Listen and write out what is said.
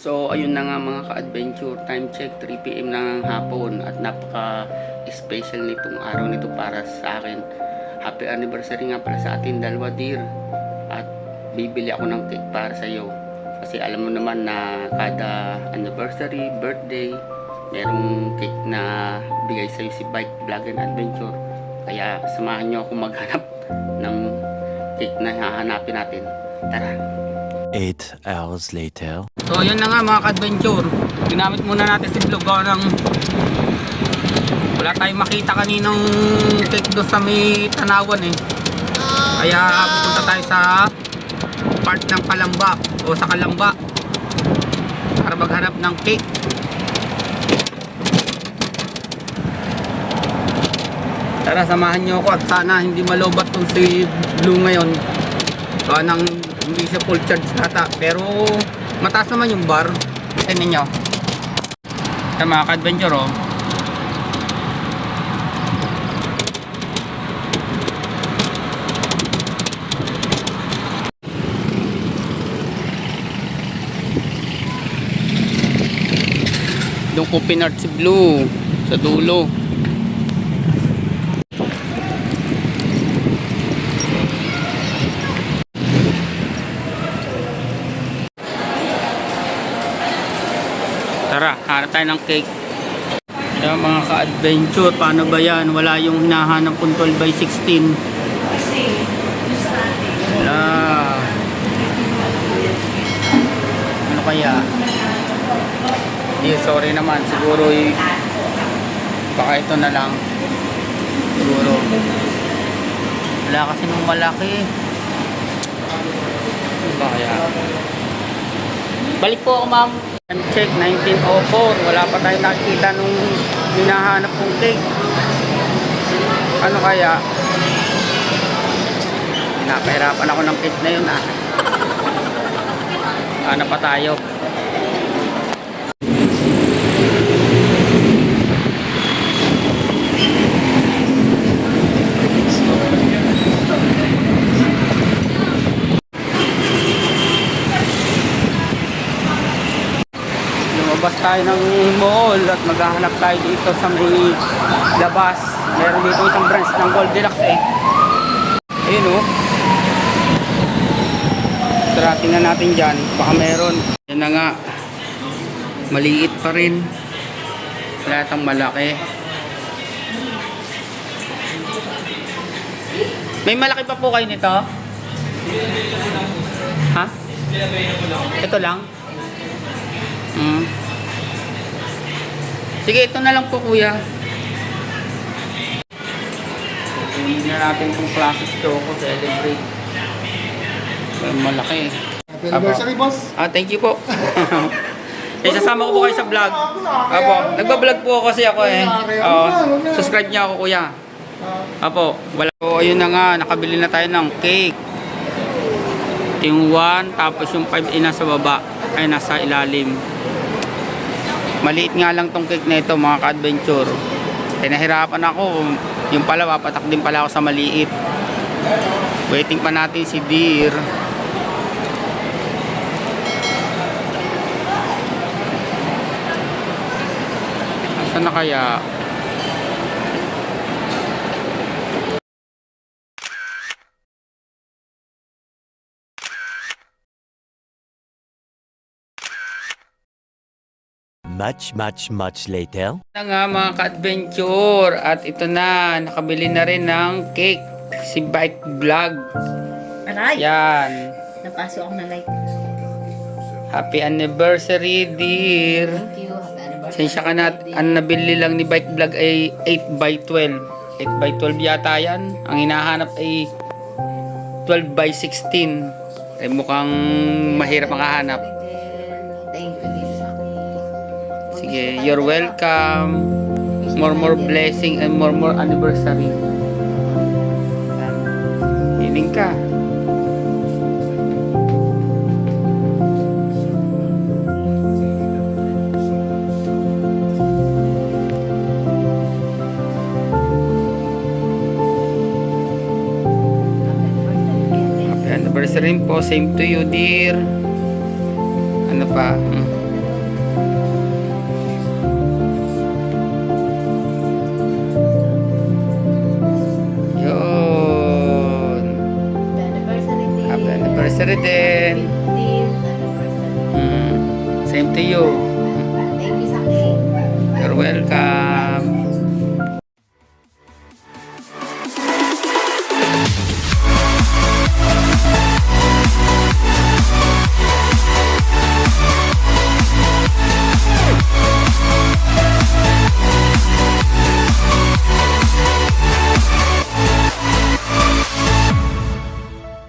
So ayun na nga mga ka-adventure, time check 3 PM na ng hapon at napaka-special nitong araw nito para sa akin. Happy anniversary nga pala sa atin dalawa, dear. At bibili ako ng cake para sa iyo. Kasi alam mo naman na kada anniversary, birthday, merong cake na bigay sa iyo si Bike Vlog and Adventure. Kaya samahan niyo ako maghanap ng cake na hahanapin natin. Tara. 8 hours later. So ayun na nga mga ka-adventure, ginamit muna natin si vlog ng wala tayong makita kaninang cake doon sa may Tanawan kaya pupunta tayo sa part ng Kalamba o sa Kalamba para maghanap ng cake. Tara, samahan nyo ako at sana hindi malobat tong si Blue ngayon. Nang hindi siya full charge ata, pero mataas naman yung bar. Tignan ninyo sa mga ka-adventure doon ko pinart si Blue sa dulo. Tara, hanap tayo ng cake. Kaya mga ka-adventure, paano ba yan? Wala yung hinahanap kong 12x16. Wala. Ano kaya? Sorry naman. Siguro baka ito na lang. Siguro. Wala kasi nung malaki. Ano ba kaya? Balik po ako, ma'am. Check 1904, wala pa tayo nakikita nung hinahanap kong cake. Ano kaya? Pinapahirapan ako ng cake na yun Hanap pa tayo. Lumabas tayo ng mall at maghahanap tayo dito sa may labas. Meron dito isang branch ng Goldilocks ayun tara, tingnan natin dyan, baka meron. Yan na nga, maliit pa rin, wala tang malaki. May malaki pa po kayo nito? Ha? Ito lang? Sige, ito na lang po, kuya. Uwiin na natin itong classic choco celebrate. Malaki. Happy anniversary, boss. Thank you po. Sasama ko po kayo sa vlog. Apo, nagba-vlog po kasi ako subscribe niya ako, kuya. Apo, wala po. Ayun na nga, nakabili na tayo ng cake. Yung 1, tapos yung 5 ay nasa baba, ay nasa ilalim. Maliit nga lang tong cake na ito, mga ka-adventure. Nahirapan ako. Yung pala, papatak din pala ako sa maliit. Waiting pa natin si Deer. Saan na kaya? Much later. Na nga mga ka-adventure, at ito na, nakabili na rin ng cake si Bike Vlog. Aray! Yan. Napasok ako na like. Happy anniversary, dear. Thank you. Happy anniversary. Sensya ka na, ang nabili lang ni Bike Vlog ay 8x12. 8x12 yata yan. Ang hinahanap ay 12x16. Ay mukhang mahirap makahanap. Thank you. Sige, you're welcome. More blessing and more anniversary. Hiling ka. Happy anniversary po. Same to you, dear. Ano pa? anniversary din. Same to you. Thank you sa akin. You're welcome.